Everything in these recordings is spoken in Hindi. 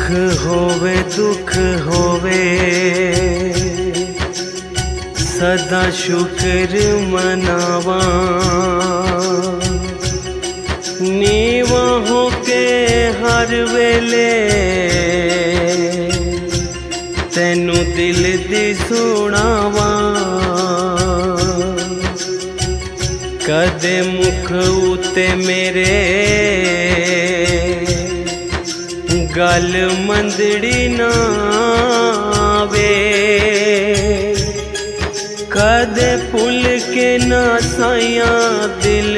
होवे दुख होवे सदा शुक्र मनावा। नीवा होके हर वेले तेनू दिल दी सुनावा। कदे मुख उते मेरे गल मंदड़ी ना आवे। कदे भुल के ना साया दिल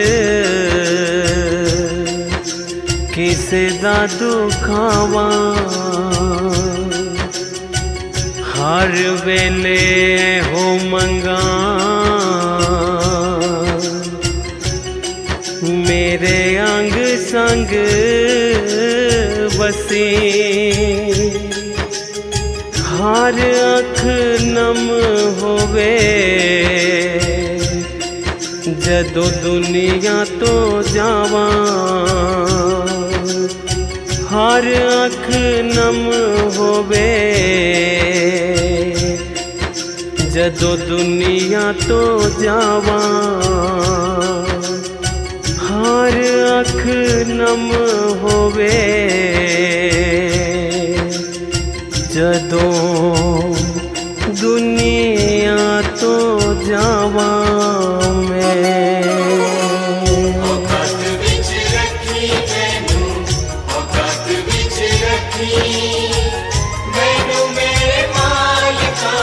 किसे दा दुखावा। हर वेले हो मंगा मेरे अंग संग बसी। हर अख नम होवे जदों दुनिया तो जावा। हर अख नम होवे जदों दुनिया तो जावा। हर अख नम होवे जदों दुनिया तो जावा। मैं औकात विच रखी मैनू, औकात विच रखी मैनू मेरे मालिका।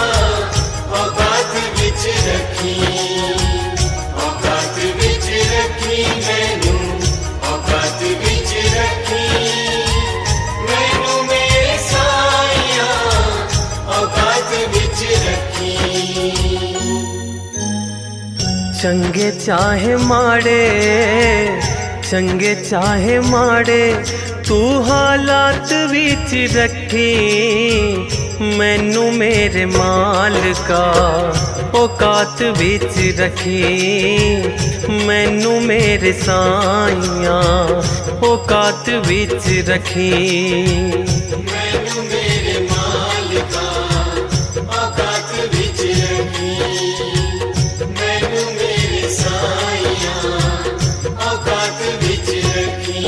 औकात विच रखी, औकात विच रखी मैनू, औकात विच रखी मैनू मेरे साईया। औकात विच रखी। चंगे चाहे माड़े, चंगे चाहे माड़े तू हालात विच रखी मैनू मेरे मालिका। औकात विच रखी मैनू मेरे साईया। औकात विच रखी मैनू मेरे मालिका। औकात विच रखी मैनू मेरे साईया। औकात विच रखी।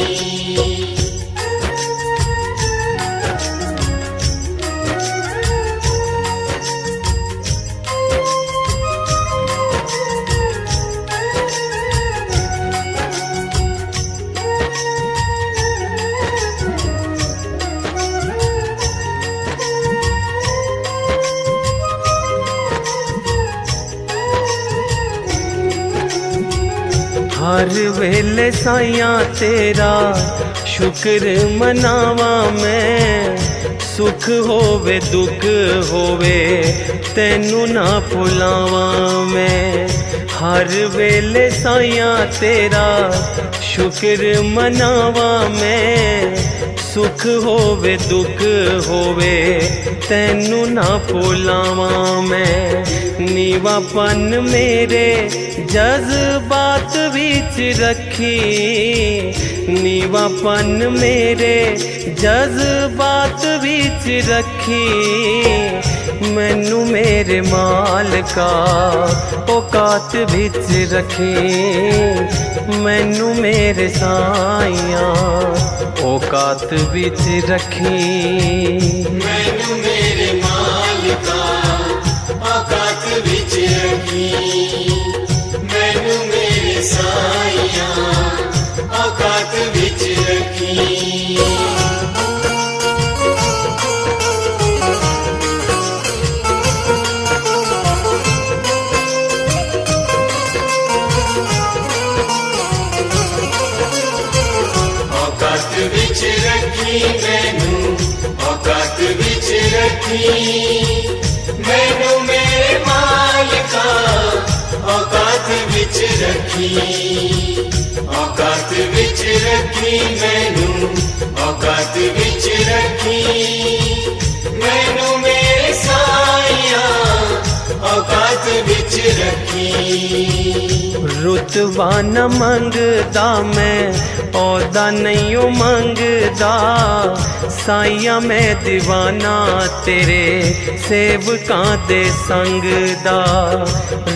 हर वेले साइया तेरा शुक्र मनावा मैं। सुख होवे दुख होवे तेनू ना भुलावा मैं। हर वेले साइया तेरा शुक्र मनावा मैं। सुख होवे दुख होवे तेनू ना भुलावा मैं। नीवापन मेरे जज्बात विच रखी। नीवापन मेरे जज्बात विच रखी मैनू मेरे मालिका। औकात विच रखी मैनू मेरे साईया। औकात विच रखी मैनू मेरे मालिका। औकात विच रखी मैनू मेरे साईया। औकात विच रखी। औकात विच रखी मैनू, औकात विच रखी मैनू मेरे मालिका। औकात विच रखी, औकात विच रखी मैनू। औकात विच रखी मैनू मेरे साईया। औकात विच रखी। रुतबा न मंगदा मैं औदा नहीं ओ मंगदा साइया मैं दीवाना तेरे सेवकां दे संग दा।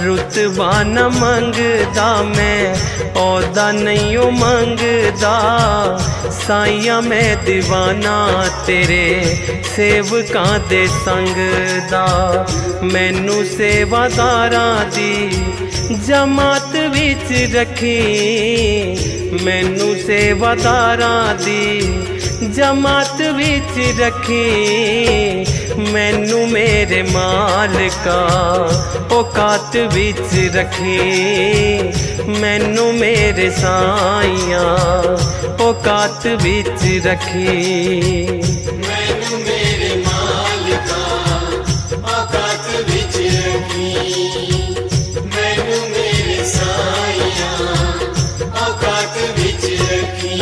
रुतबा न मंगदा मैं औदा नहीं ओ मंगदा साइया मैं दीवाना तेरे सेवकां दे संग दा। मैनू सेवादारां दी जमात विच रखी, मैनू सेवादारां दी जमात विच रखी। मैनू मेरे मालिका औकात विच रखी, मैनू मेरे साइया औकात विच रखी। मैनू मेरे मालिका औकात विच रखी, मैनू मेरे साइया औकात विच रखी।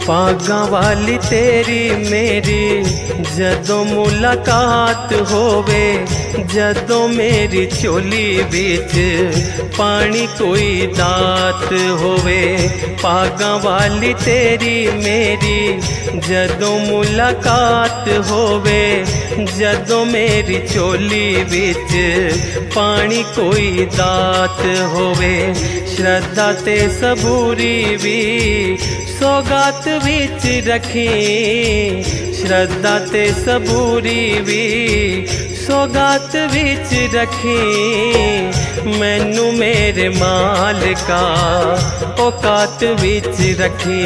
पागां वाली तेरी मेरी जदों मुलाकात होवे, जदों मेरी चोली बिच पानी कोई दात होवे। पागां वाली तेरी मेरी जदों मुलाकात होवे, जदों मेरी चोली बिच पानी कोई दात होवे। श्रद्धा ते सबूरी भी सौगात विच रखी, श्रद्धा ते सबूरी भी सौगात विच रखी। मैनू मेरे मालिका औकात विच रखी,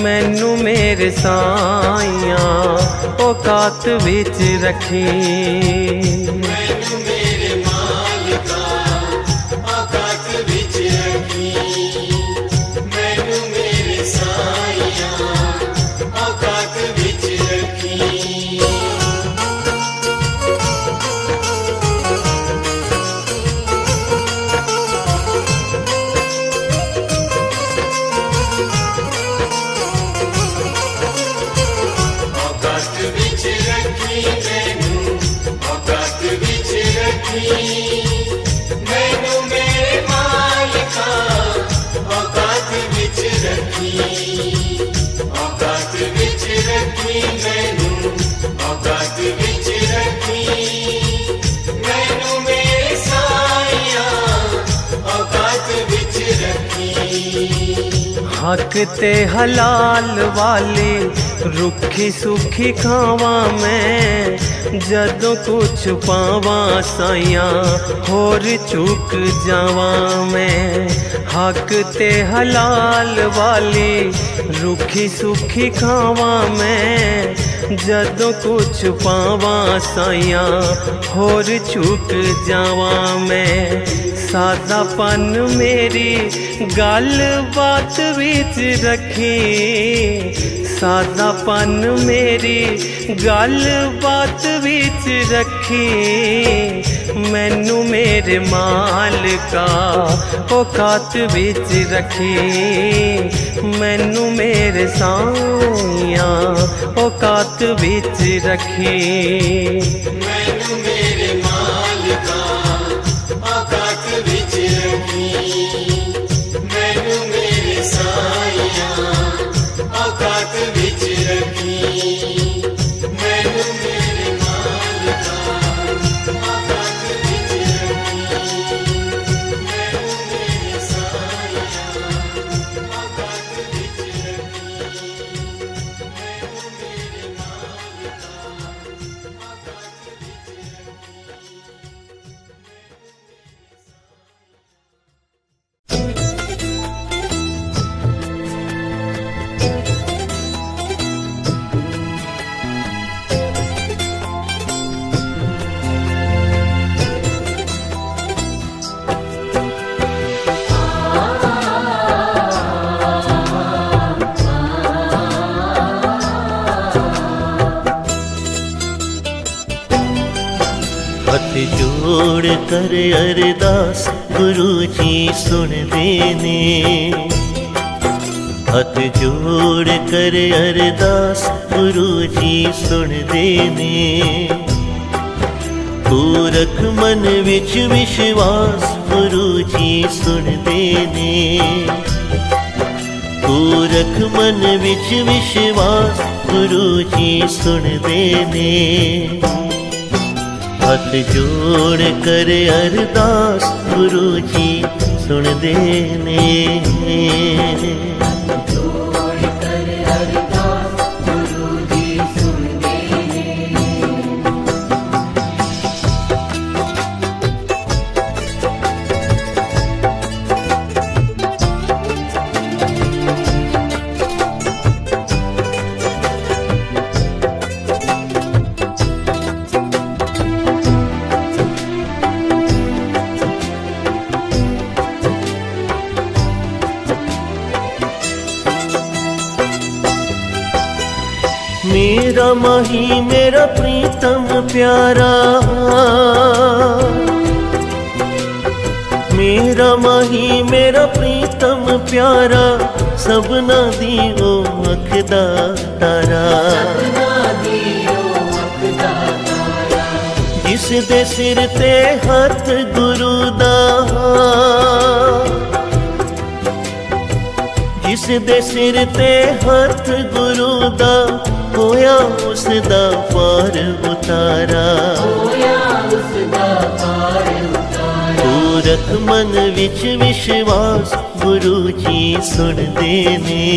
मैनू मेरे साइया औकात विच रखी। मैनू मेरे मालिका औकात विच रखी, मैनू मेरे साइया औकात विच रखी। औकात विच रखी, मैनू औकात विच रखी, मैनू मेरे मालिका औकात विच रखी, औकात विच रखी, मैनू औकात विच रखी, मैनू मेरे साइया औकात विच रखी। हक ते हलाल वाली रुखी सुखी खावा मैं, जदों कुछ पावा साइया होर चुक जावा मैं। हक ते हलाल वाली रुखी सुखी खावा मैं, जदों कुछ पावा साइया होर चुक जावा मैं। सादापन मेरी गल बात विच रखी, सादापन मेरी गल बात विच रखी। मैनू मेरे मालिका औकात विच रखी, मैनू मेरे साइया औकात विच रखी। मैनू मेरे मालिका औकात विच रखी, मैनू मेरे साइया औकात विच रखी। जोड़ कर अरदास गुरु जी सुनदे ने। हथ जोड़ कर अरदास गुरु जी सुनदे ने। पूरख मन विच विश्वास गुरु जी सुनदे ने। पूरख मन विच विश्वास गुरु जी सुनदे ने। हथ जोड़ कर अरदास गुरु जी सुनदे ने। मेरा माही मेरा प्रीतम प्यारा, मेरा माही मेरा प्रीतम प्यारा, सबना दी ओ अख दा तारा। जिस दे सिर ते हथ गुरु दा, जिस दे सिर ते हथ गुरु दा, होया उसदा पार उतारा। पूरख मन विच विश्वास गुरु जी सुनदे ने।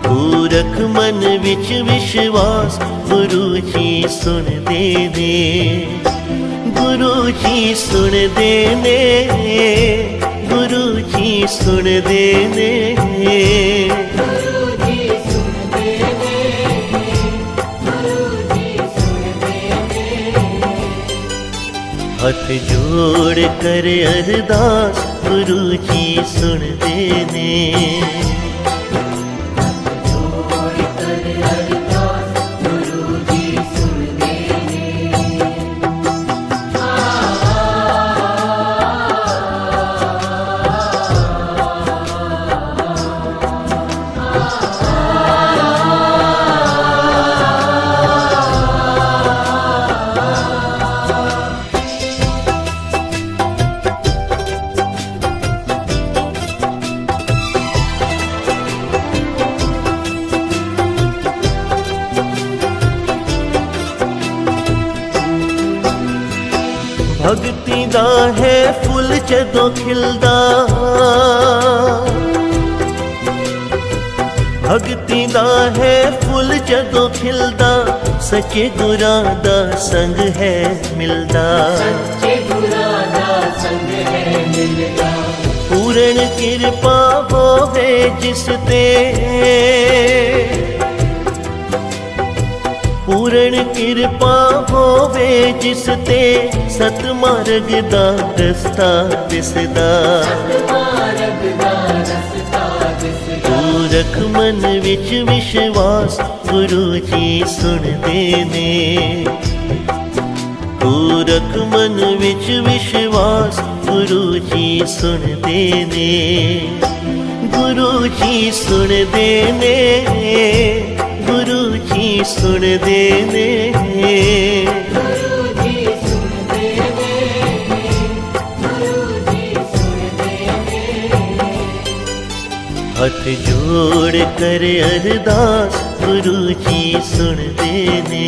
पूरख मन विच विश्वास गुरु जी सुनदे ने। गुरु जी सुनदे ने। गुरु जी सुनदे ने। हथ जोड़ कर अरदास गुरु जी सुनदे ने। भगती दा है फुल जदों खिलदा, भगती दा है फुल जदों खिलदा, सच्चे गुरां दा संग है मिलदा। पूर्ण कृपा होवे जिस ते, पूर्ण कृपा होवे जिस ते, सतमार्ग दा रस्ता दिसदा। पूरख मन विच विश्वास गुरु जी सुनदे ने। पूरख मन विच विश्वास गुरु जी सुनदे ने। गुरु जी सुनदे ने। गुरु जी सुनदे ने। हथ जोड़ कर अरदास गुरु जी सुनदे ने।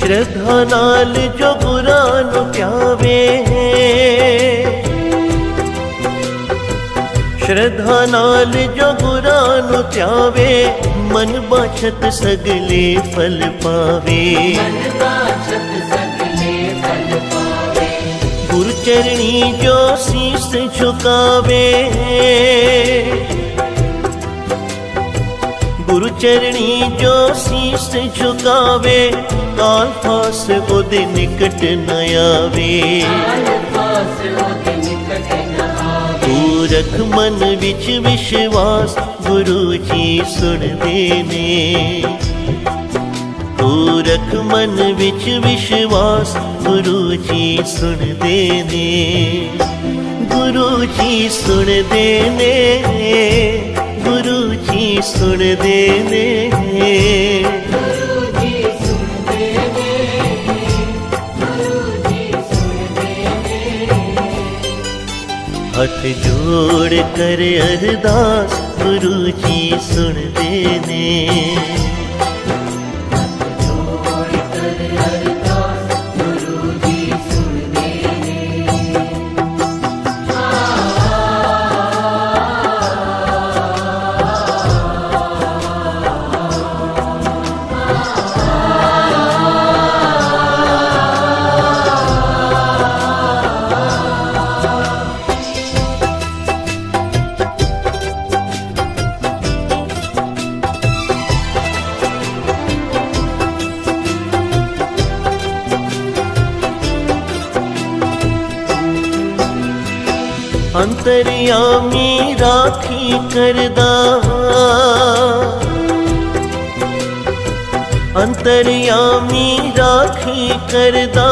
श्रद्धा नाल जो गुरां नूं प्यावे, श्रद्धा नाल जो गुरां नूं प्यावे, मन बाछत सगले फल पावे। गुरु चरणी जो शीस झुकावे, गुरु चरणी जो शीस झुकावे, काल फास ओदे निकट न आवे। तू रख मन विच विश्वास, गुरु जी सुनदे ने। तू रख मन विच विश्वास, गुरु जी सुनदे ने। गुरु जी सुनदे ने, गुरु जी सुनदे ने। हथ जोड़ कर अरदास, गुरु जी सुनदे ने। अंतर्यामी राखी करदा, अंतर्यामी राखी करदा,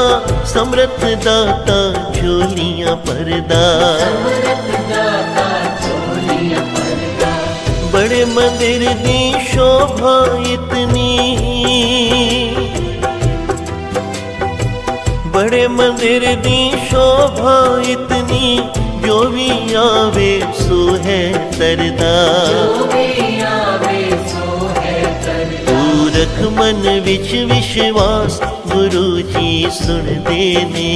समर्थ दाता झोलियां भरदा। बड़े मंदिर दी शोभा इतनी, बड़े मंदिर दी शोभा इतनी, जो भी आवे सो है तरदा। तू रख मन विच विश्वास, गुरु जी सुनदे ने।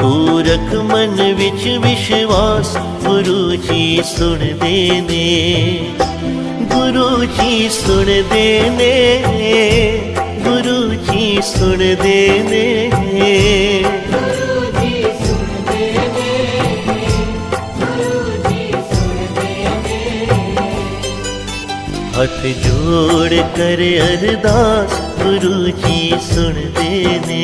तू रख मन विच विश्वास, गुरु जी सुनदे ने। गुरु जी सुनदे ने, गुरु जी सुनदे ने। हथ जोड़ कर अरदास, गुरु जी सुनदे ने।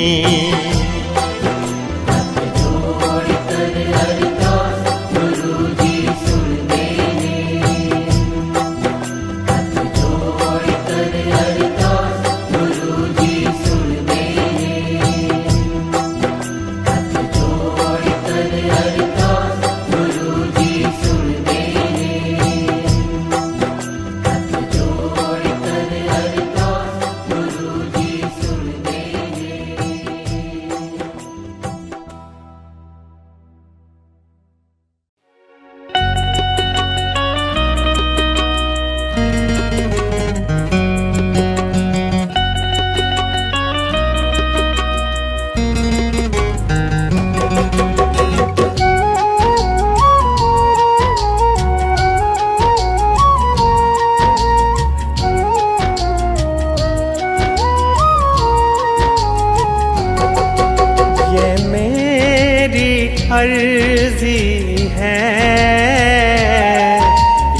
अर्जी है,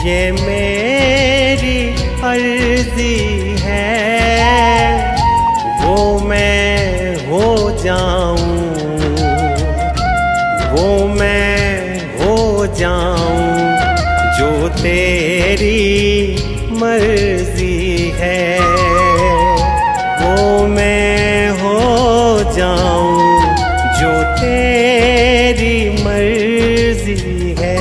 ये मेरी अर्जी है, वो मैं हो जाऊं, वो मैं हो जाऊं, जो तेरी मर्जी है, वो मैं हो जाऊं, जो तेरी मर्जी है।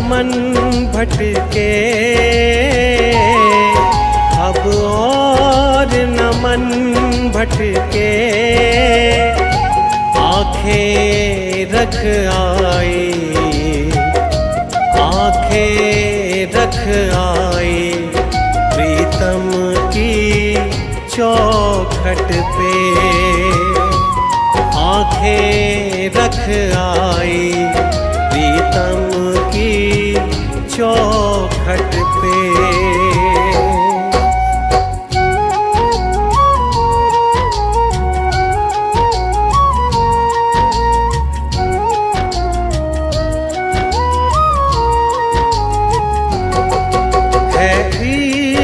मन भटके, अब और न मन भटके, आंखें रख आई, आंखें रख आई प्रीतम की चौखट पे, आंखें रख आई प्रीतम की चौखट पे। है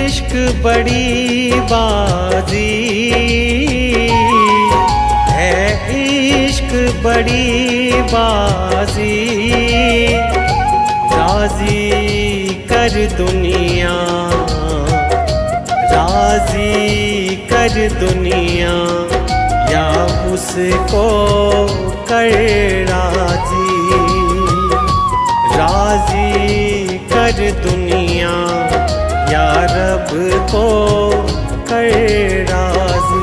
इश्क बड़ी बाजी, है इश्क बड़ी बाजी, राजी कर दुनिया, राजी कर दुनिया, या उसको कर राजी, राजी कर दुनिया, या रब को कर राजी।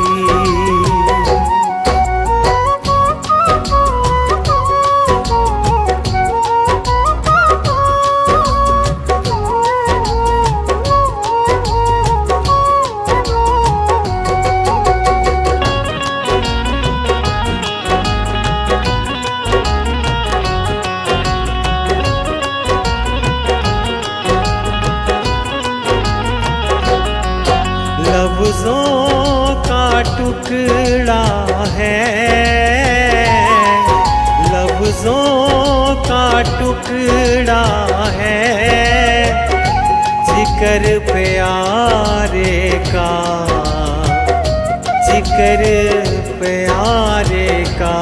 लफ्ज़ों का टुकड़ा है, लफ्ज़ों का टुकड़ा है, जिक्र प्यारे का, जिक्र प्यारे का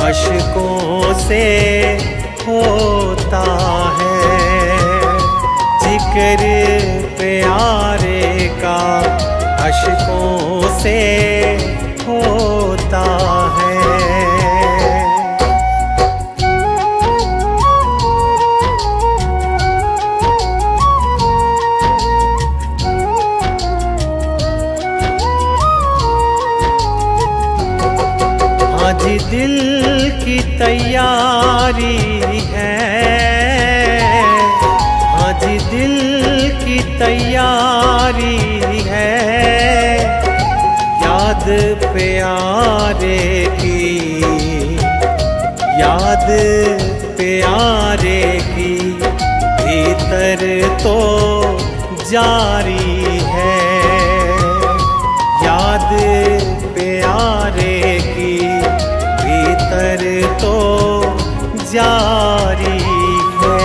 अश्कों से होता है, जिक्र प्यारे का अश्कों से होता है। आज दिल की तैयारी है, आज दिल की तैयारी है, याद प्यारे की, याद प्यारे की भीतर तो जारी है, याद प्यारे की भीतर तो जारी है।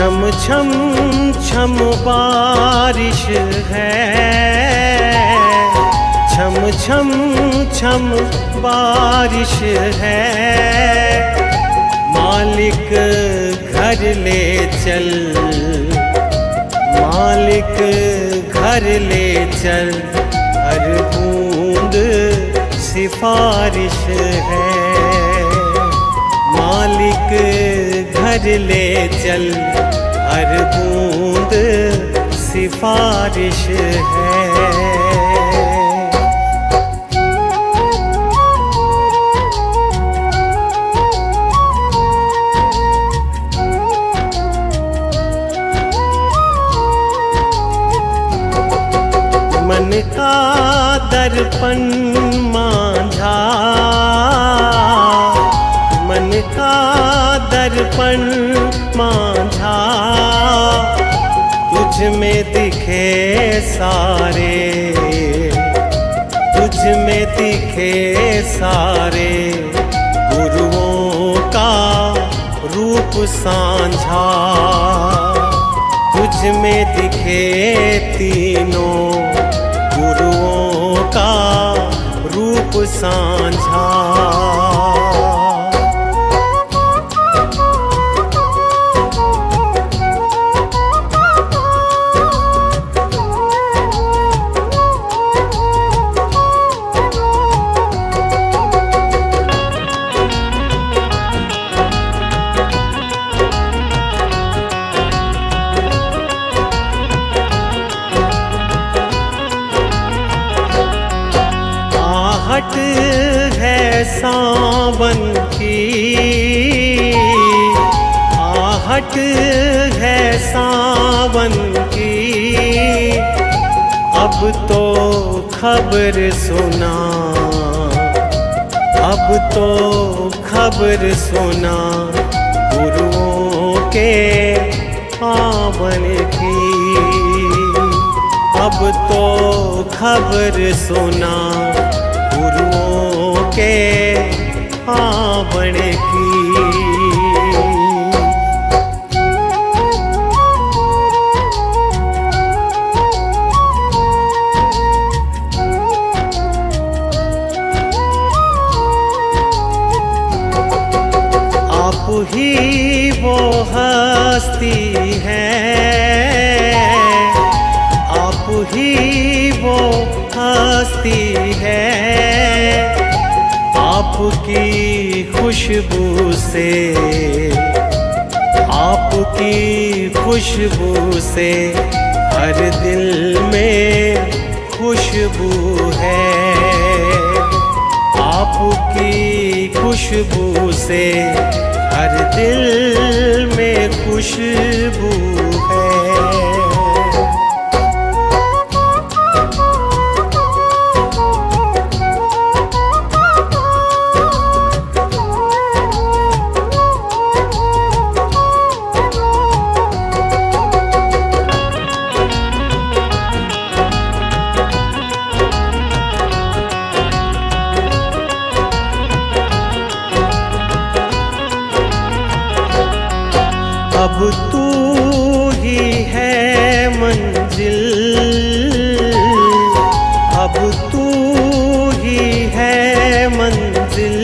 छम छम छम बारिश है, छम छम छम बारिश है, मालिक घर ले चल, मालिक घर ले चल, हर बूंद सिफारिश है, मालिक घर ले चल, हर बूंद सिफारिश है। मन का दर्पण मांझा, मन का दर्पण मांझा, तुझ में दिखे सारे, तुझ में दिखे सारे, गुरुओं का रूप सांझा, तुझ में दिखे तीनों गुरुओं का रूप सांझा। आहट है सावन की, आहट है सावन की, अब तो खबर सुना, अब तो खबर सुना गुरुओं के पावन की। अब तो खबर सुना गुरुओं के पावन की। आप ही वो हस्ती है, आप ही वो हस्ती है, आपकी खुशबू से, आपकी खुशबू से हर दिल में खुशबू है, आपकी खुशबू से हर दिल में खुशबू है। अब तू ही है मंजिल, अब तू ही है मंजिल,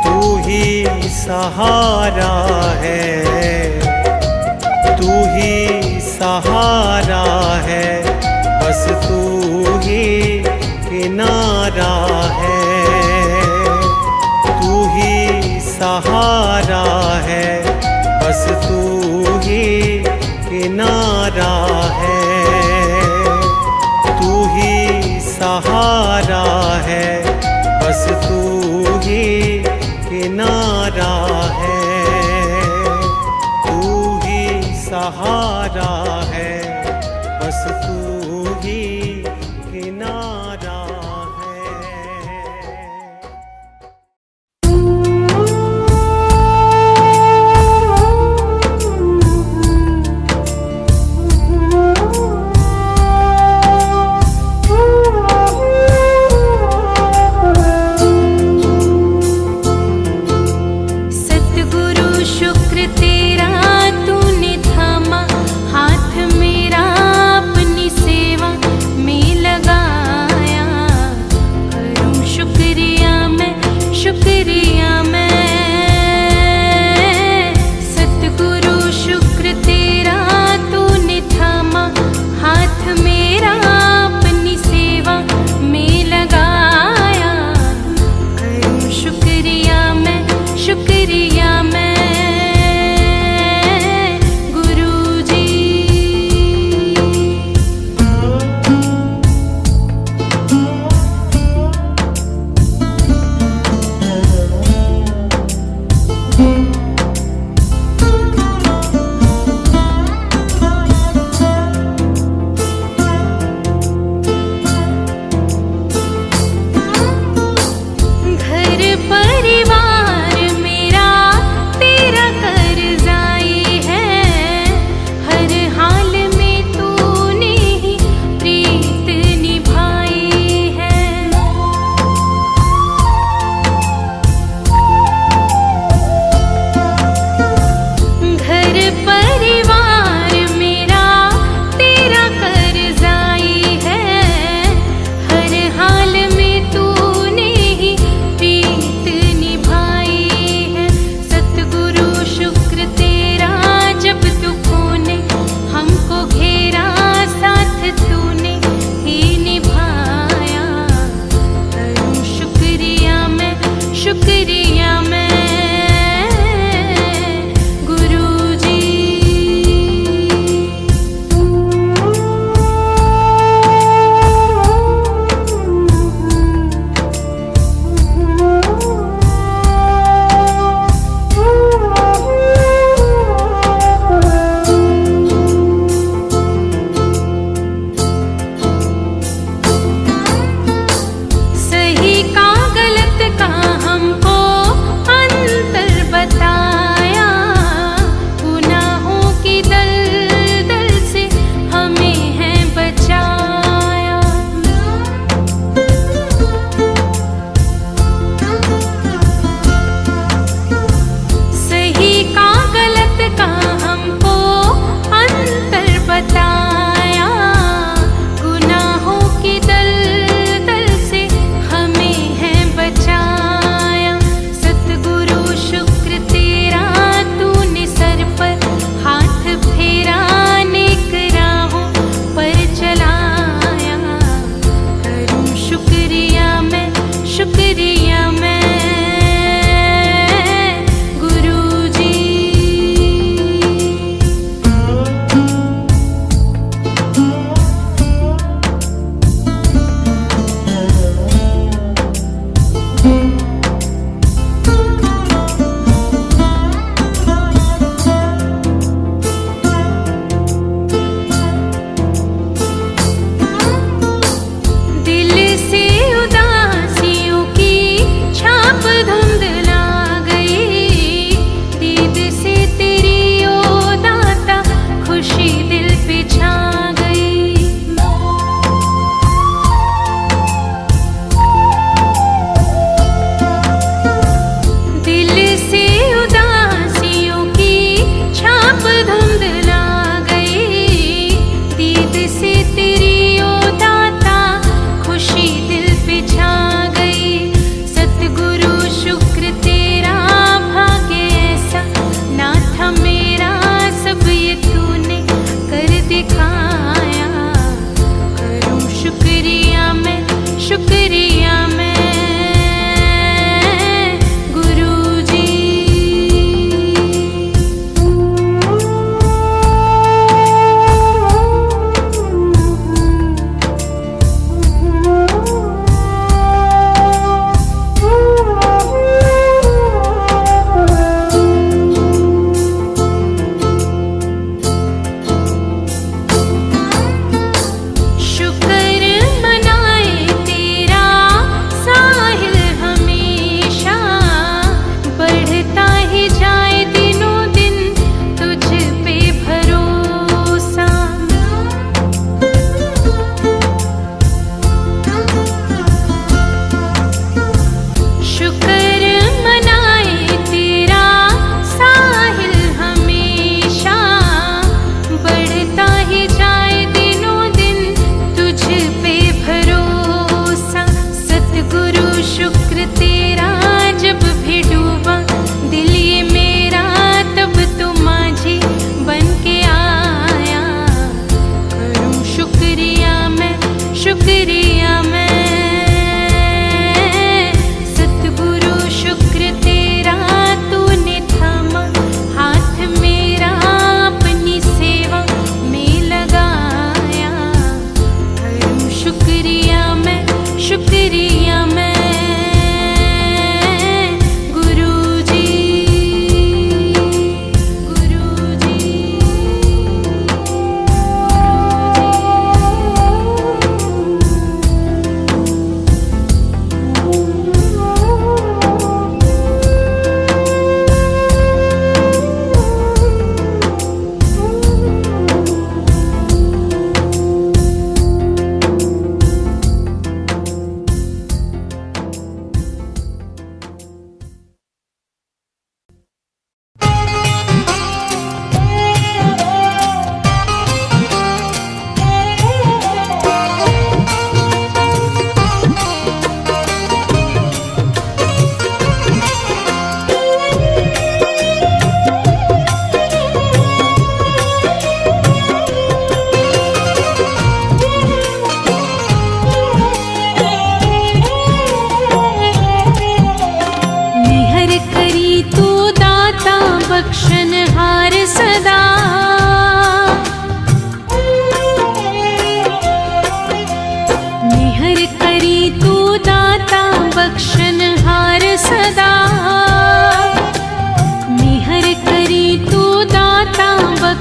तू ही सहारा है, तू ही सहारा है, बस तू ही किनारा है, तू ही सहारा है, बस तू ही किनारा है, तू ही सहारा है, बस तू ही किनारा है, तू ही सहारा है, बस तू ही किनारा है। सतगुरु शुक्र तेरा तूने थामा,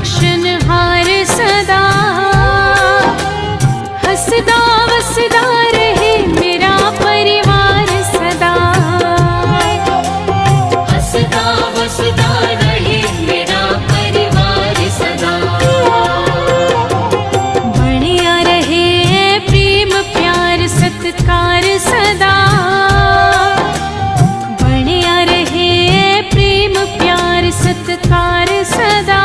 बख्शनहार सदा, हंसदा वसदा रहे मेरा परिवार सदा, हंसदा वसदा रहे मेरा परिवार सदा। बढ़िया रहे प्रेम प्यार सत्कार सदा, बढ़िया रहे प्रेम प्यार सत्कार सदा।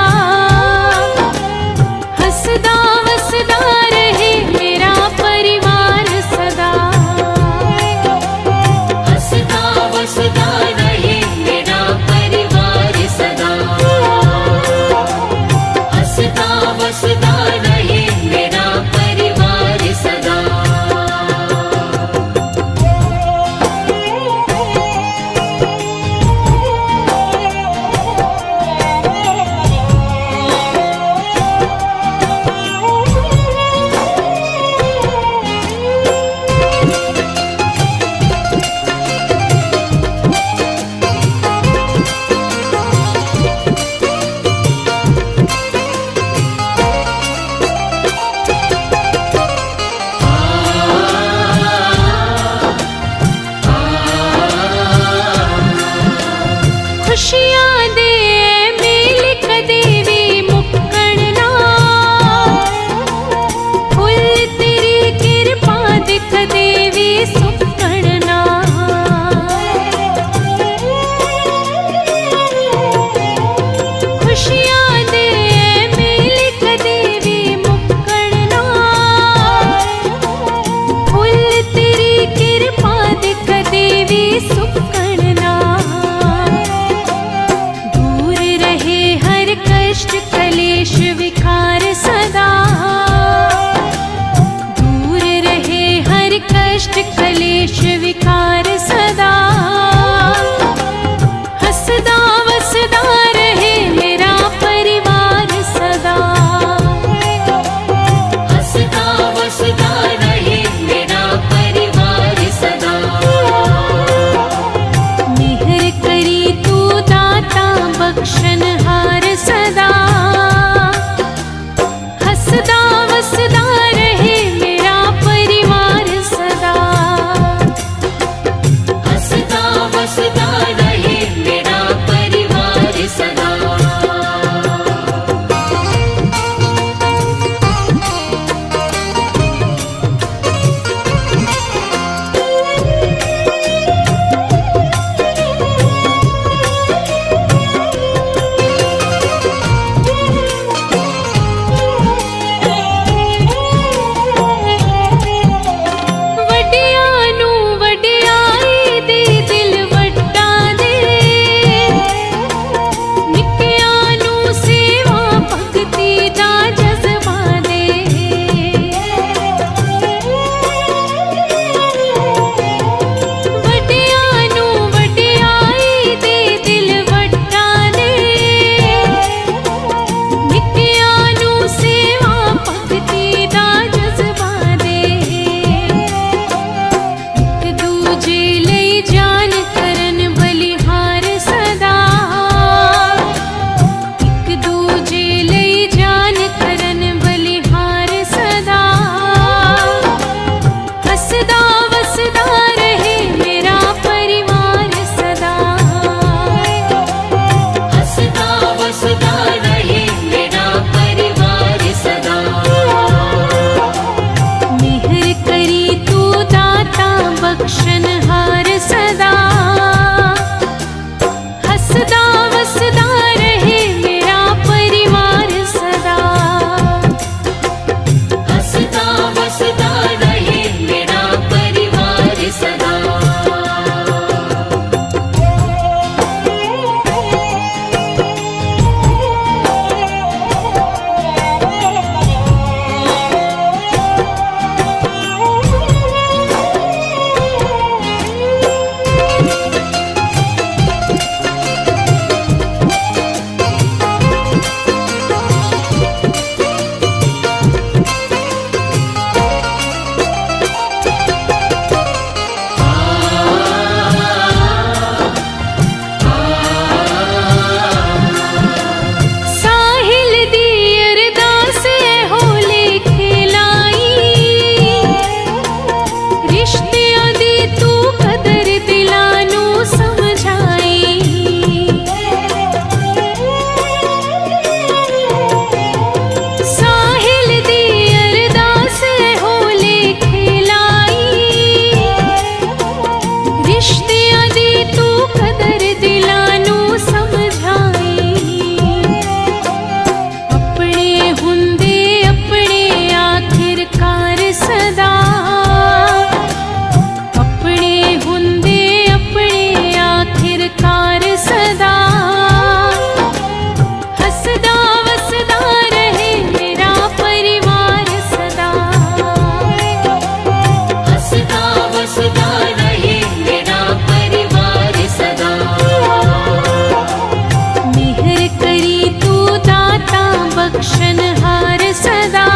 बख्शनहार सदा।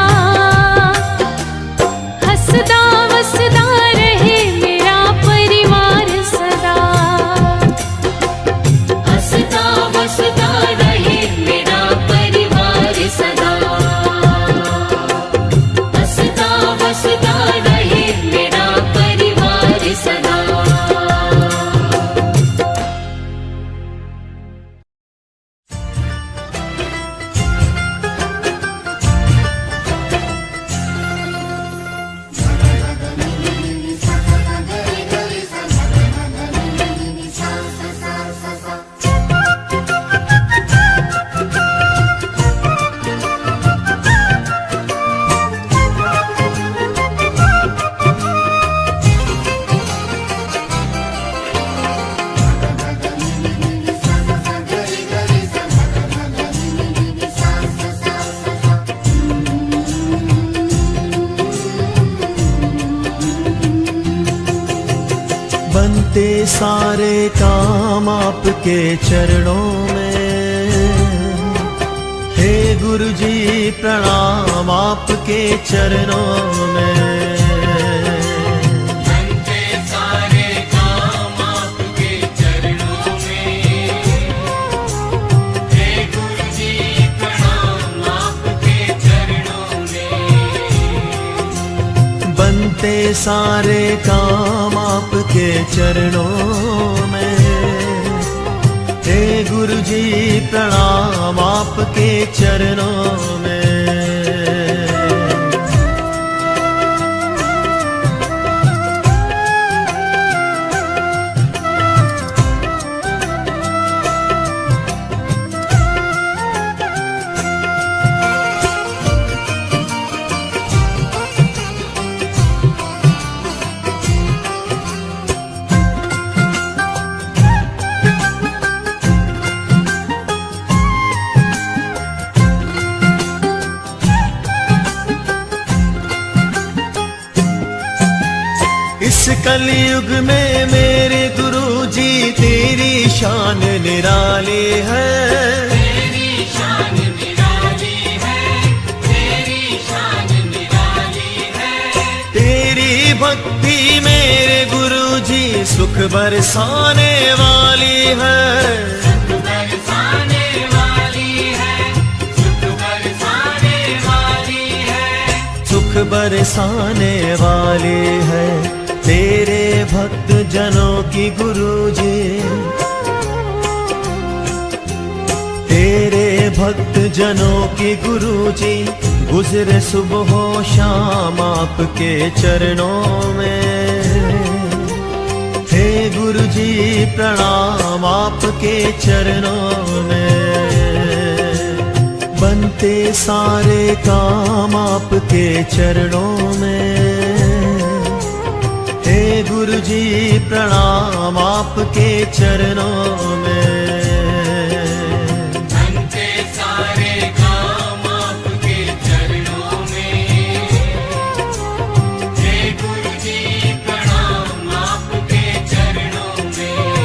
हंसदा वसदा रहे मेरा परिवार सदा। हंसता वसता रहे मेरा परिवार सदा। हंसता वसता रहे मेरा परिवार सदा। बनते सारे काम आपके चरणों में। हे गुरु जी प्रणाम आपके चरणों में। बनते सारे काम आपके चरणों में। हे गुरु जी प्रणाम आपके चरणों में। बनते सारे काम आपके चरणों में। हे गुरु जी प्रणाम आपके चरणों में। इस कलयुग में मेरे गुरु जी तेरी शान निराली है। तेरी शान निराली है। तेरी शान निराली है। तेरी भक्ति मेरे गुरु जी सुख बरसाने वाली है। सुख बरसाने वाली है। सुख बरसाने वाली है। सुख बरसाने वाली है। तेरे भक्त जनों की गुरु जी। तेरे भक्त जनों की गुरु जी गुजरे सुबह शाम आपके चरणों में। हे गुरु जी प्रणाम आपके चरणों में। बनते सारे काम आपके चरणों में। हे गुरु जी प्रणाम आपके चरणों में। बनते सारे काम आपके चरणों में। हे गुरु जी प्रणाम आपके चरणों में।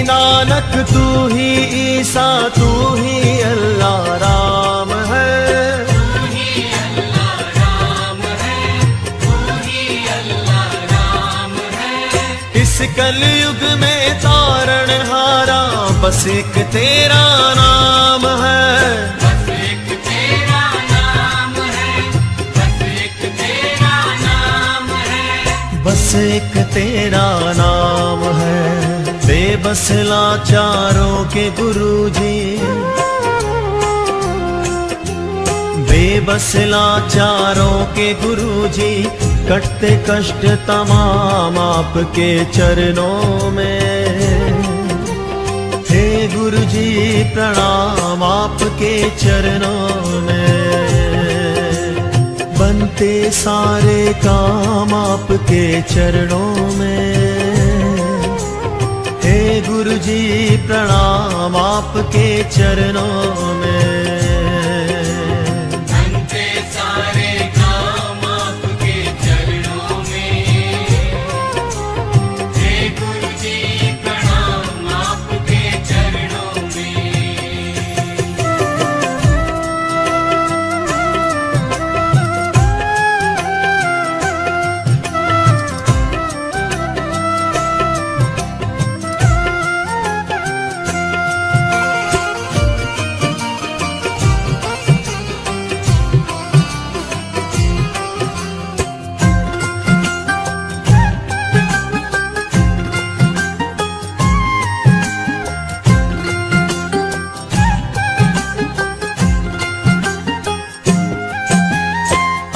नानक तू ही ईसा तू ही अल्लाह राम है। तू ही अल्लाह राम है। तू ही अल्लाह राम है। इस कलयुग में तारण हारा बस एक तेरा नाम है। बस एक तेरा नाम है। बस एक तेरा नाम है। बस एक तेरा नाम है। बेबस लाचारों के गुरु जी। बेबस लाचारों के गुरुजी कटते कष्ट तमाम आपके चरणों में। हे गुरुजी प्रणाम आपके चरणों में, बनते सारे काम आपके चरणों में। हे गुरुजी प्रणाम आपके चरणों में। बनते सारे काम आपके चरणों में। हे गुरु जी प्रणाम आपके चरणों में।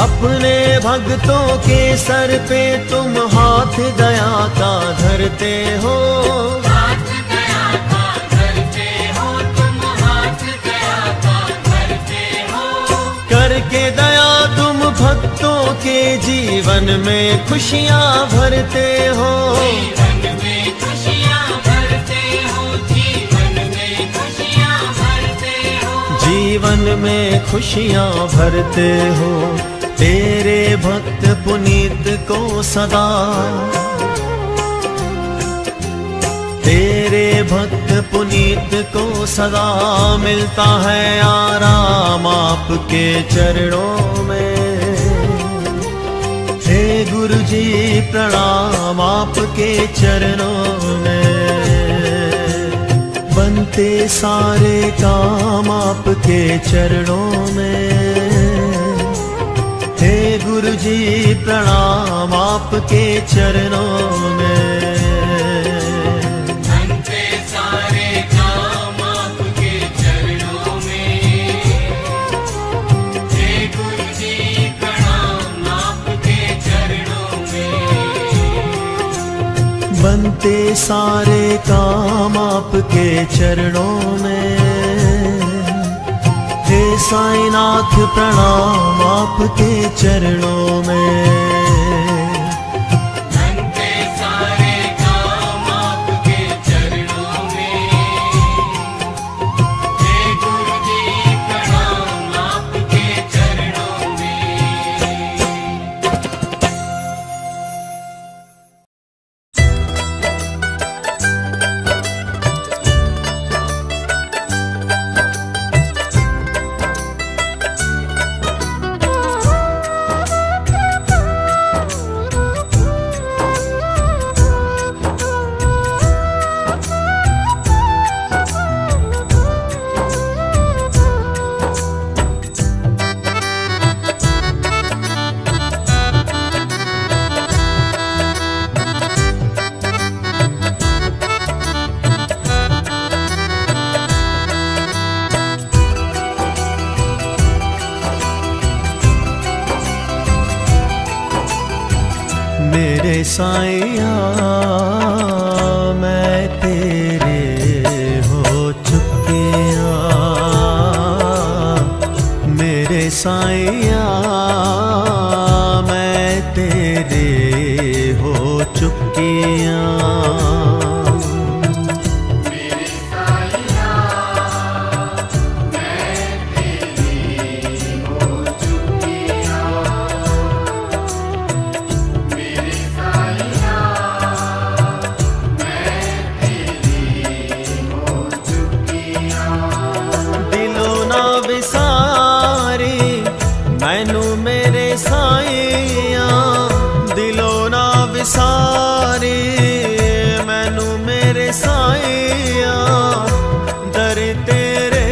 अपने भक्तों के सर पे तुम हाथ दया का धरते हो। हाथ दया का धरते हो तुम, हाथ दया का धरते हो। करके दया तुम भक्तों के जीवन में खुशियाँ भरते हो। जीवन में खुशियाँ भरते हो, जीवन में खुशियाँ भरते हो। जीवन में खुशियाँ भरते हो। तेरे भक्त पुनीत को सदा, तेरे भक्त पुनीत को सदा मिलता है आराम आपके चरणों में। हे गुरुजी प्रणाम आपके चरणों में। बनते सारे काम आपके चरणों में। हे गुरुजी प्रणाम आपके चरणों में। बनते सारे काम आपके चरणों में। हे गुरु जी प्रणाम आपके चरणों में। बनते सारे काम आपके चरणों में। हे साईनाथ प्रणाम आपके चरणों में। बनते सारे काम आपके चरणों में। हे गुरु जी प्रणाम आपके चरणों में। मेरे साईया मैं तेरे हो चुकिया। मेरे साईया मैं तेरे हो चुकिया। मैनू मेरे साईया दिलों ना विसारी। मैनू मेरे साईया दर तेरे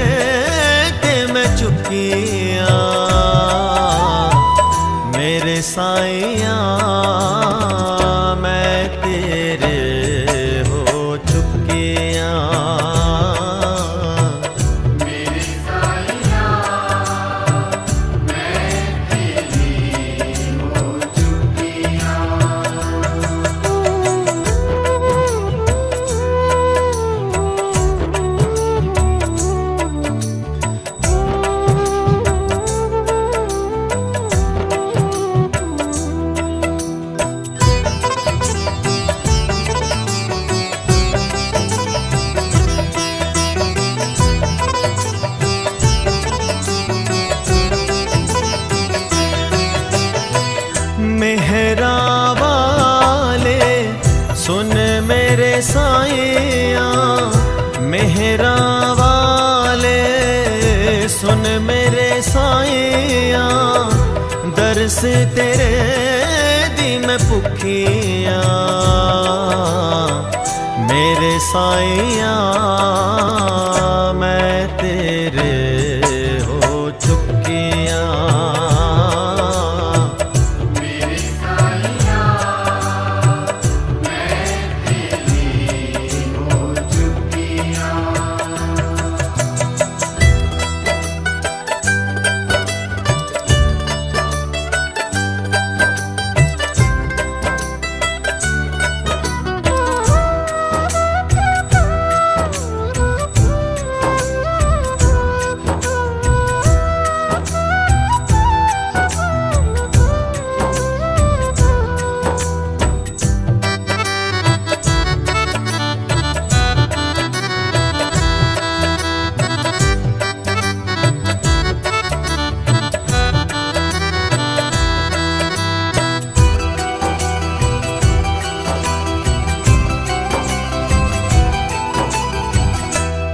ते मैं चुकिया। मेरे साईया मैं तेरे हो चुकिया। साईया मेहरा वाले, सुन मेरे साईया दरस तेरे दी मैं भुखिया। मेरे साईया मैं तेरे हो चुकिया। मेरे साईया मैं तेरी हो चुकिया।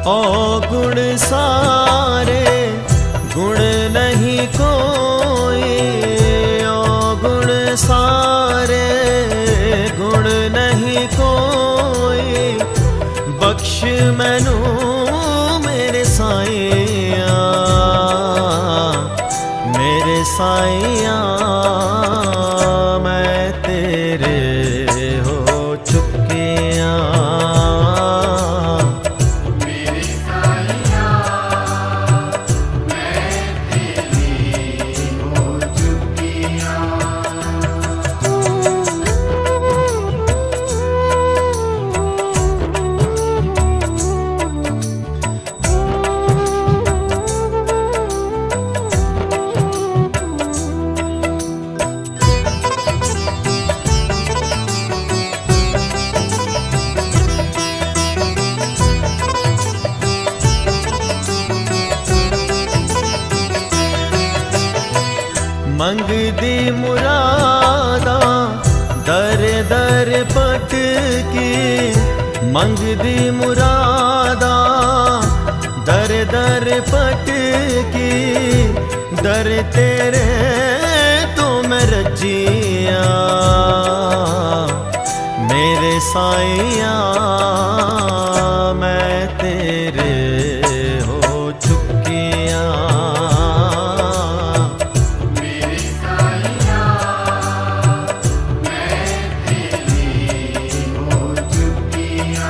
ओ गुण सारे गुण नहीं कोई, ओ गुण सारे गुण नहीं कोई, बख्श मैनू मेरे साईया। मेरे साईया मैं तेरे हो चुकिया। मेरे साईया मैं तेरी हो चुकिया। मंगदी मुरादा दर दर पटकी, मंगदी मुरादा दर दर पटकी, दर तेरे तो मैं रजिया। मेरे साईया मैं तेरे हो चुकिया। मेरे साईया मैं तेरी हो चुकिया।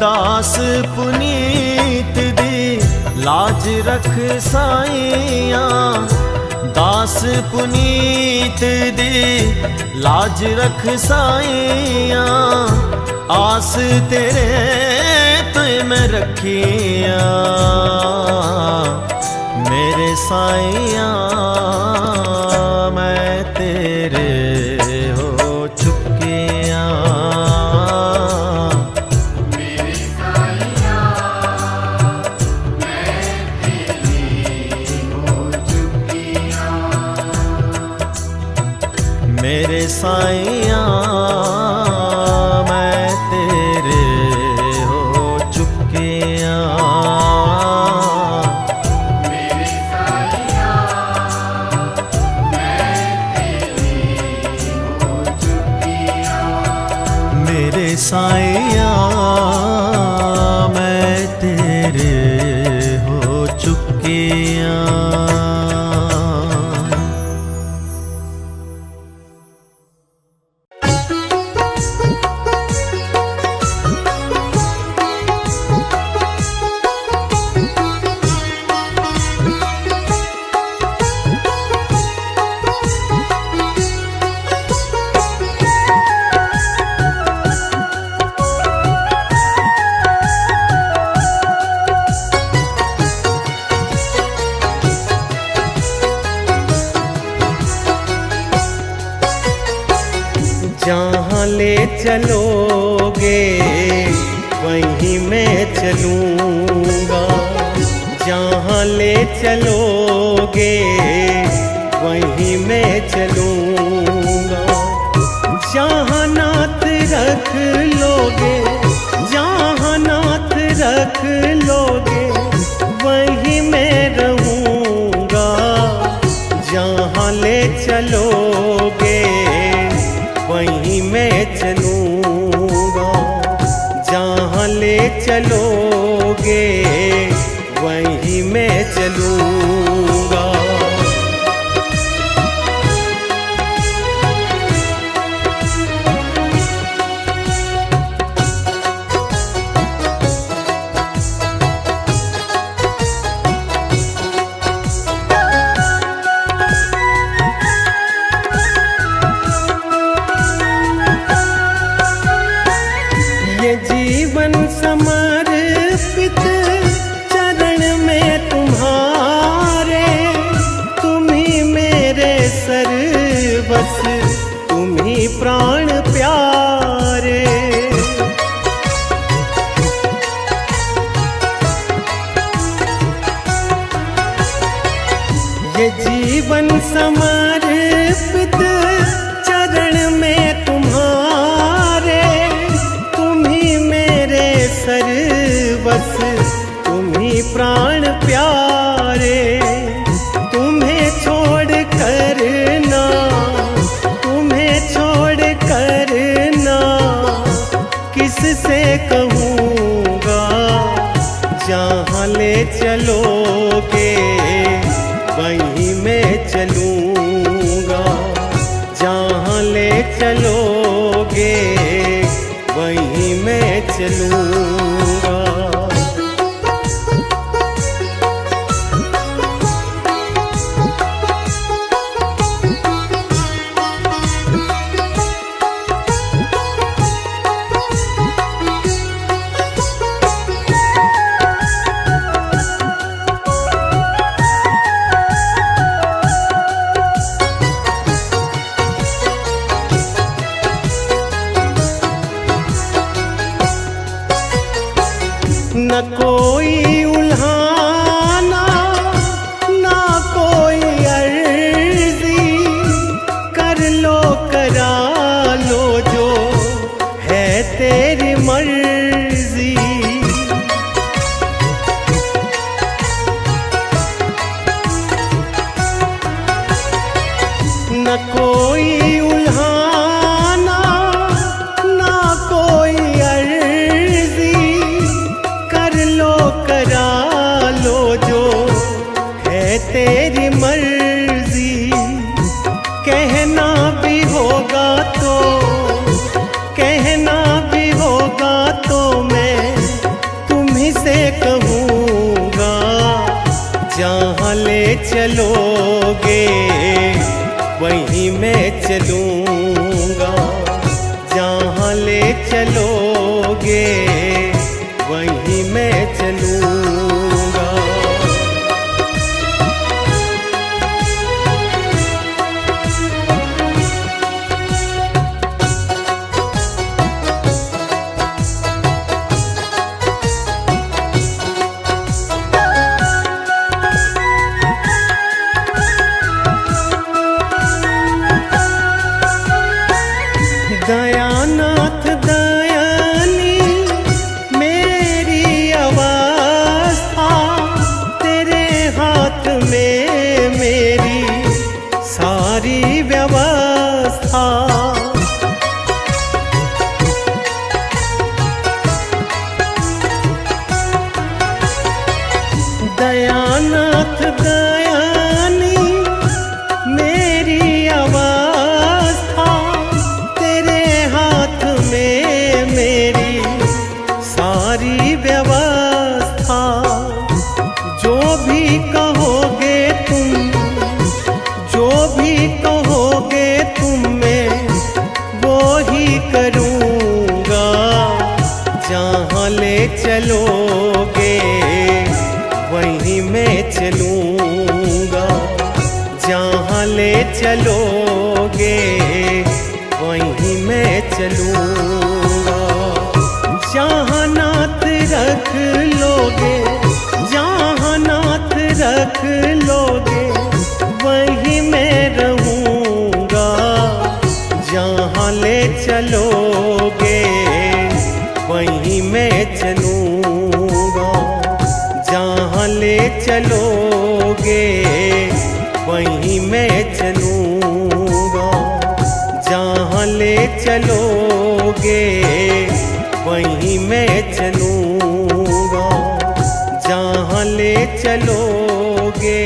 दास पुनीत दी लाज रख साईया। दास पुनीत दी लाज रख साईया। आस तेरे तो मैं रखिया। मेरे साईया मैं तेरे हो चुकिया। मेरे साईया मैं तेरी हो चुकिया। मेरे साईया मैं तेरे हो चुकिया। मेरे साईया मैं तेरी हो चुकिया। मेरे साईया मैं तेरे हो चुकिया। ले चलोगे वहीं मैं चलूँगा, जहाँ ले चलोगे वहीं मैं चलूँगा। जहाँ नाथ रख लोगे, जहाँ नाथ रख लोगे वहीं मैं रहूँगा, जहाँ ले चलोगे वहीं मैं चलूँगा, जहाँ ले चलोगे वहीं मैं चलूँगा। ये जीवन समर्पित चरण में तुम्हारे, तुम ही मेरे सर्वस, तुम ही प्राण प्यारे। ये जीवन समर्पित चरण में तुम्हारे, सर्वस, तुम ही प्राण प्यारे। तुम्हें छोड़ कर ना, तुम्हें छोड़ कर ना किससे कहूँगा, जहाँ ले चलोगे वहीं मैं चलूँगा, जहाँ ले चलोगे वहीं मैं चलूँगा। न कोई उल्हाना, ना कोई अर्जी, कर लो करा लो जो है तेरी मर्जी। न कोई उल्हाना, ना कोई करा लो जो है तेरी मर्जी। कहना भी होगा तो, कहना भी होगा तो मैं तुम्हीं से कहूँगा, जहाँ ले चलोगे वहीं मैं चलूँगा, जहाँ ले चलोगे वहीं मैं चलूँगा। दयानाथ दयानी मेरी अवस्था, तेरे हाथ में मेरी सारी व्यवस्था। दयानाथ दयानी मेरी अवस्था, तेरे हाथ में मेरी सारी व्यवस्था। जो भी कहोगे तुम, जो भी कहोगे तुम, मैं चलूँगा। जहाँ नाथ रख लोगे, जहाँ नाथ रख लोगे, वहीं मैं रहूँगा। जहाँ ले चलोगे, वहीं मैं चलूँगा। जहाँ ले चलोगे, वहीं मैं चलूँगा। जहाँ ले चलोगे, वहीं मैं चलूँगा। जहाँ ले चलोगे,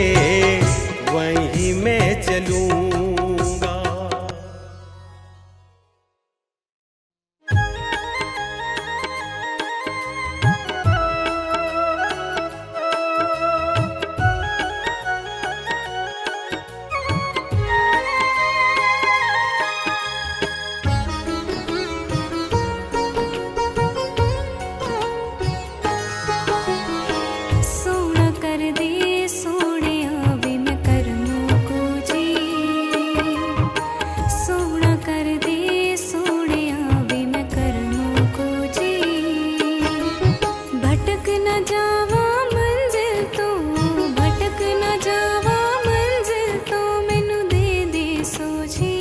वहीं मैं चलूँगा। सोना कर दे सोनिया बिन करमों को जी। सोना कर दे सोनिया बिन करमों को जी। भटक न जावा मंजिल तो, भटक न जावा मंजिल तो, मैनू दे दे सोझी।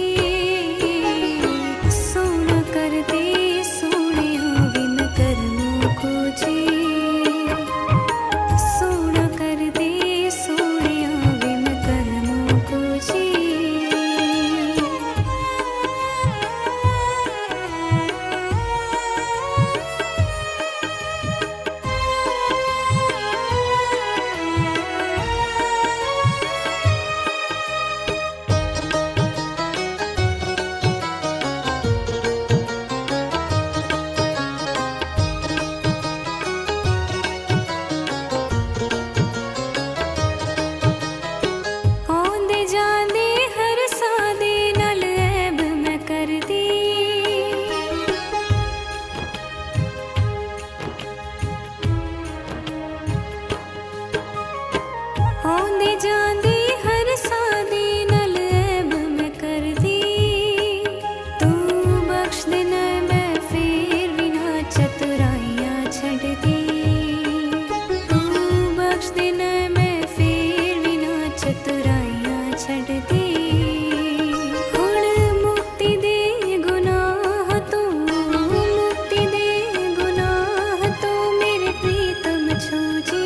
सोना कर दे सोनिया बिन करमों को जी। सोना कर दे सोनिया बिन करमों को जी। आंदे जांदे हर सादे नाल ऐब मैं कर दी। आंदे जांदे हर सादे नाल ऐब मैं कर दी। तू बख्श दे ना मैं फेर भी ना चतुराइयां छड़ दी। तू बख्श दे ना मैं फेर भी ना चतुराइयां छड़ दी। हुण मुक्ति दे गुनाह तो, मुक्ति दे गुनाह तो, मेरे प्रीतम छो जी।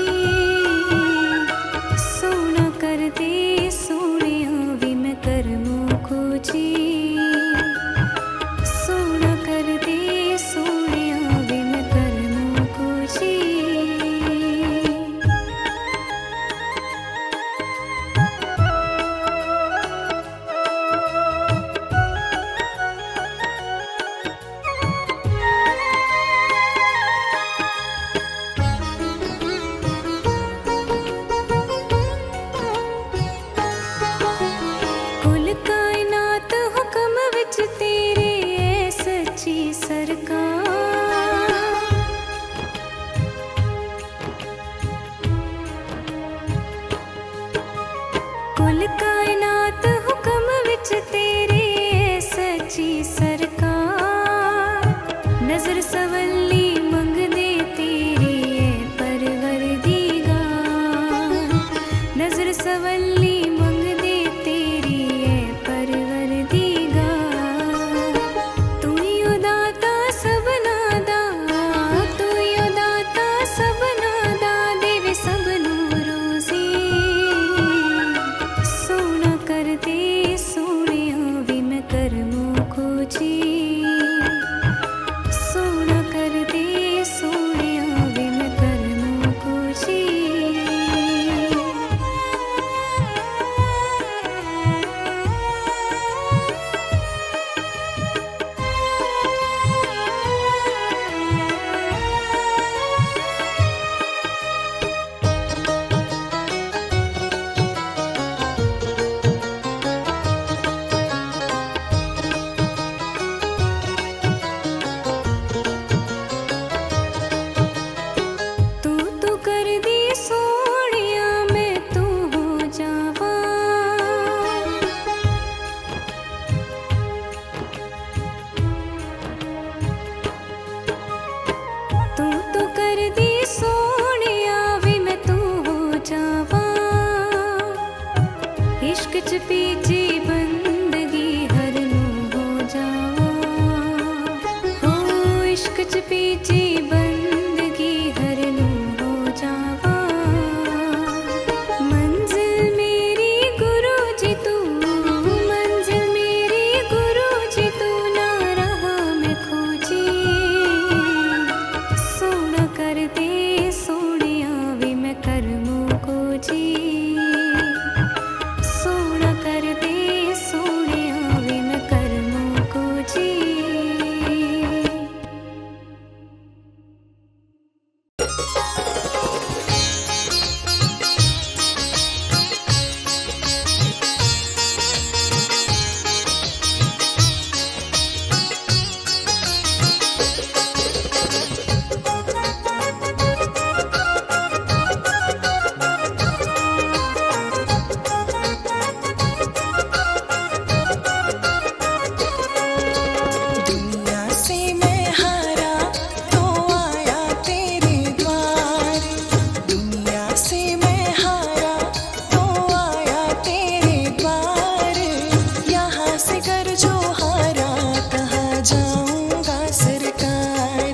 सोना कर दे सोनिया बिन करमों को जी। सोना कर दे सोनिया बिन करमों को जी। कुल कायनात हुक्म विच तेरे ऐ सच्ची सरकार। कुल कायनात हुक्म विच तेरे ऐ सच्ची सरकार। नजर सवली मंगदे तेरी ऐ परवरदिगार। नजर सवली मंगदे तेरी ऐ परवरदिगार। तू ही ओ दाता सबना दा, तू ही ओ दाता सबना दा, देवे सबनू रोज़ी। सोना कर दे सोनिया बिन करमों को जी। तुझ पीछे बंदगी हर नू हो जावा। मंजिल मेरी गुरु जी तू, मंजिल मेरी गुरु जी तू, ना रहा मैं खोजी। सोना कर दे सोनिया वे मैं करमू को जी। सोना कर दे सोनिया वे मैं करमू को जी। दुनिया से मैं हारा तो आया तेरे द्वार। दुनिया से मैं हारा तो आया तेरे द्वार। यहाँ से कर जो हारा कहाँ जाऊँगा सरकार।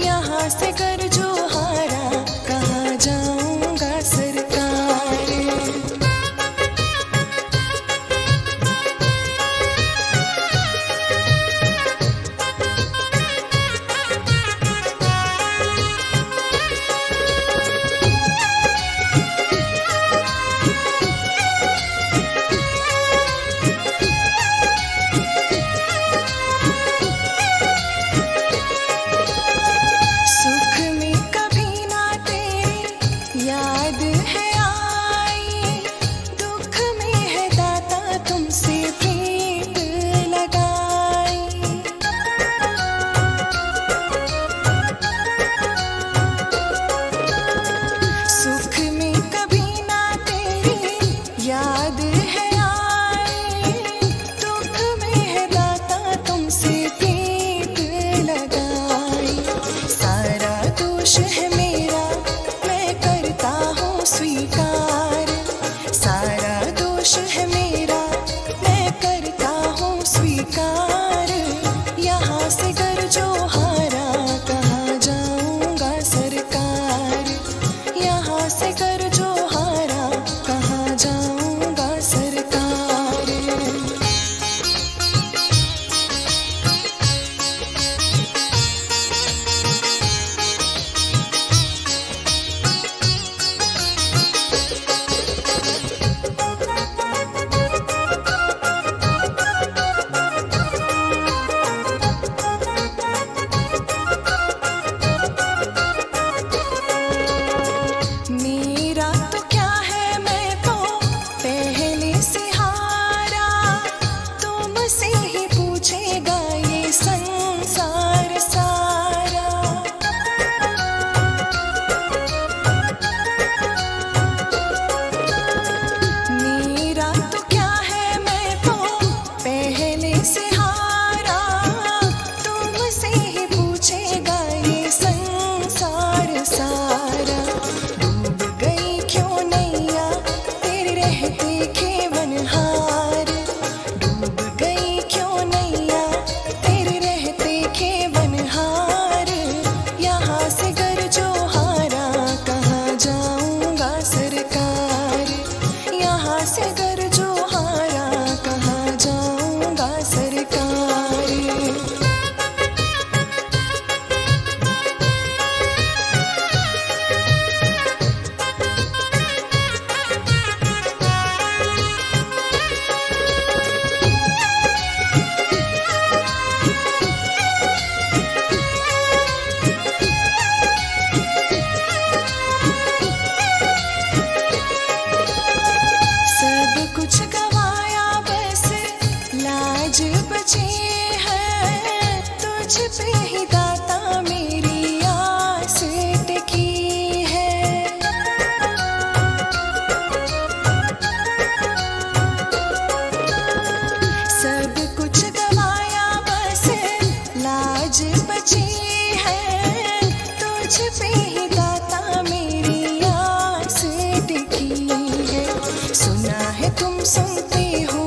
यहाँ से कर जो हारा कहाँ जाऊँगा सरकार। सुख में कभी ना तेरी याद है आई। दुख में है दाता तुमसे प्रीत लगाई। सुख में कभी ना तेरी याद है आई। दुख में है दाता तुमसे प्रीत लगाई। सारा दोष है मेरा मैं करता हूँ स्वीकार। सारा दोष है मेरा मैं करता हूँ स्वीकार। यहाँ से कर जो हारा कहाँ जाऊँगा सरकार। यहाँ से कर जो हारा कहाँ जाऊँगा सरकार। मेरा तो क्या है मैं तो पहले से हारा। तुमसे ही पूछेगा ये संसार सारा। मेरा तो क्या है मैं तो पहले से हारा। तुमसे ही पूछेगा ये संसार सारा। डूब गई क्यों नैया तेरे रहते खेवनहार। डूब गई क्यों नैया तेरे रहते खेवनहार। यहाँ से कर जो हारा कहाँ जाऊँगा सरकार। यहाँ से कर जो हारा कहाँ जाऊँगा सरकार। सब कुछ गवाया बस लाज बची है। तुझ पे ही दाता मेरी आस टिकी है। सब कुछ गवाया बस लाज बची है। तुझ पे ही दाता मेरी आस टिकी है। सुना है तुम सुनते हो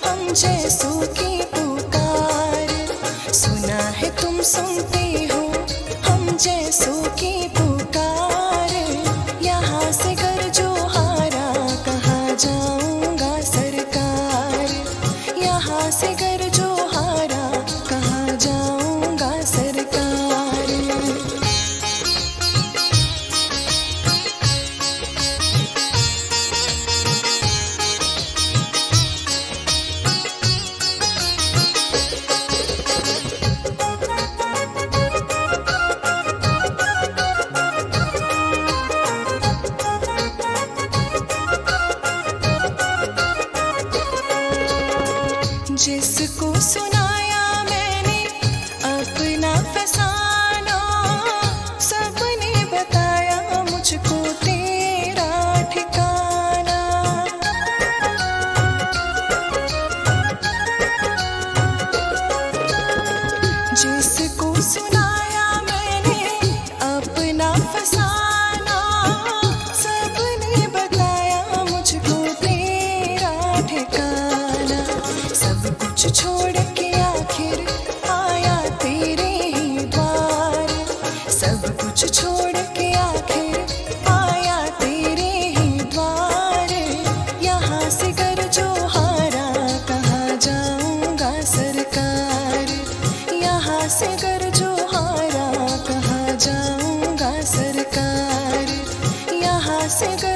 हम जैसों की पुकार। सुना है तुम सुनते हो जैसों की पुकार, यहाँ से कर जो हारा कहाँ जाऊंगा सरकार, यहाँ से कर जो हारा कहाँ जाऊंगा सरकार। जिसको सुनाया मैंने अपना फसाना, सबने बताया मुझको तेरा ठिकाना। जिसको सुनाया मैंने अपना फसाना, सबने बताया मुझको तेरा ठिकाना। सब कुछ छोड़ के आखिर आया तेरे ही द्वार, सब कुछ छोड़ के आखिर आया तेरे ही द्वार। यहाँ से कर जो हारा कहाँ जाऊंगा सरकार, यहाँ से कर जो हारा कहाँ जाऊंगा सरकार, यहाँ से कर